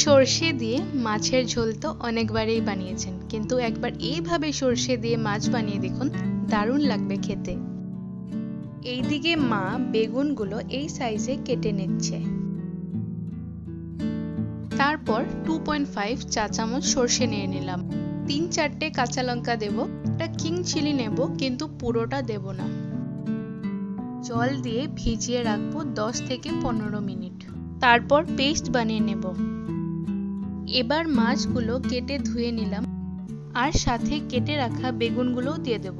সরষে দিয়ে মাছের ঝোল তো অনেকবারই বানিয়েছেন, কিন্তু একবার এইভাবে সরষে দিয়ে মাছ বানিয়ে দেখুন, দারুণ লাগবে খেতে। এইদিকে মা বেগুনগুলো এই সাইজে কেটে নিচ্ছে। তারপর 2.5 চা চামচ সরষে নিয়ে নিলাম। 3-4টে কাঁচা লঙ্কা দেব। একটা কিং চিলি নেব, কিন্তু পুরোটা দেব না। জল দিয়ে ভিজিয়ে রাখবো 10 থেকে 15 মিনিট। তারপর পেস্ট বানিয়ে নেব। এবার মাছগুলো কেটে ধুয়ে নিলাম, আর সাথে কেটে রাখা বেগুনগুলো দিয়ে দেব।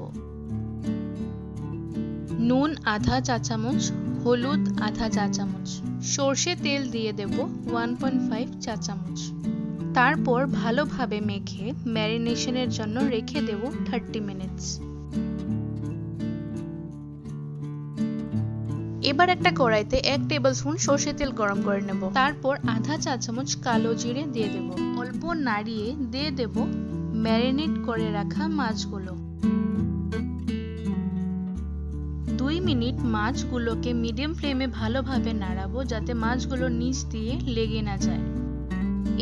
নুন আধা চা চামচ, হলুদ আধা চা চামচ, সরষে তেল দিয়ে দেব 1.5 চা চামচ। তারপর ভালোভাবে মেখে ম্যারিনেশনের জন্য রেখে দেব 30 মিনিটস। এবার একটা কড়াইতে 1 টেবিলস্পুন সরষে তেল গরম করে নেব। তারপর আধা চা চামচ কালো জিরে দিয়ে দেব। অল্প নাড়িয়ে দিয়ে দেব ম্যারিনেট করে রাখা মাছগুলো। 2 মিনিট মাছগুলোকে মিডিয়াম ফ্লেমে ভালোভাবে নাড়াবো, যাতে মাছগুলো নিচ দিয়ে লেগে না যায়।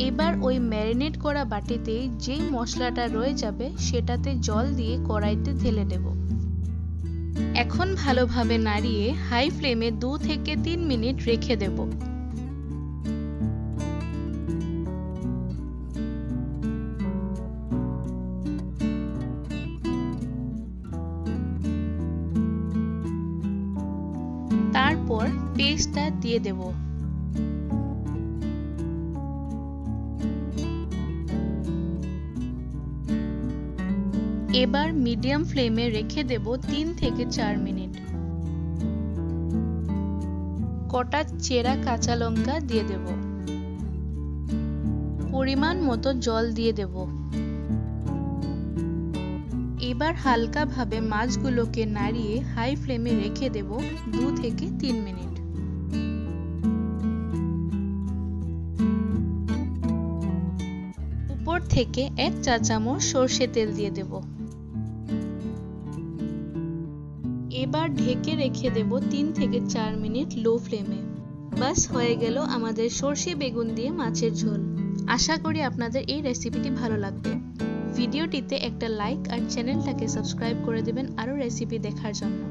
এবার ওই ম্যারিনেট করা বাটিতে যে মশলাটা রয়ে যাবে সেটাতে জল দিয়ে কড়াইতে ঢেলে দেব। এখন ভালোভাবে নাড়িয়ে হাই ফ্লেমে 2 থেকে 3 মিনিট রেখে দেব। তারপর পেস্টটা দিয়ে দেব। এবার মিডিয়াম ফ্লেমে রেখে দেব 3 থেকে 4 মিনিট। কটা চেরা কাঁচা লঙ্কা দিয়ে দেব। পরিমাণ মতো জল দিয়ে দেব। এবার হালকা ভাবে মাছগুলোকে নাড়িয়ে হাই ফ্লেমে রেখে দেব 2 থেকে 3 মিনিট। উপর থেকে 1 চা চামচ সরষে তেল দিয়ে দেব। এবার ঢেকে রেখে দেব 3 থেকে 4 মিনিট লো ফ্লেমে। বাস হয়ে গেল আমাদের সরষে বেগুন দিয়ে মাছের ঝোল। আশা করি আপনাদের এই রেসিপিটি ভালো লাগবে। ভিডিওটিতে একটা লাইক আর চ্যানেলটাকে সাবস্ক্রাইব করে দেবেন আরো রেসিপি দেখার জন্য।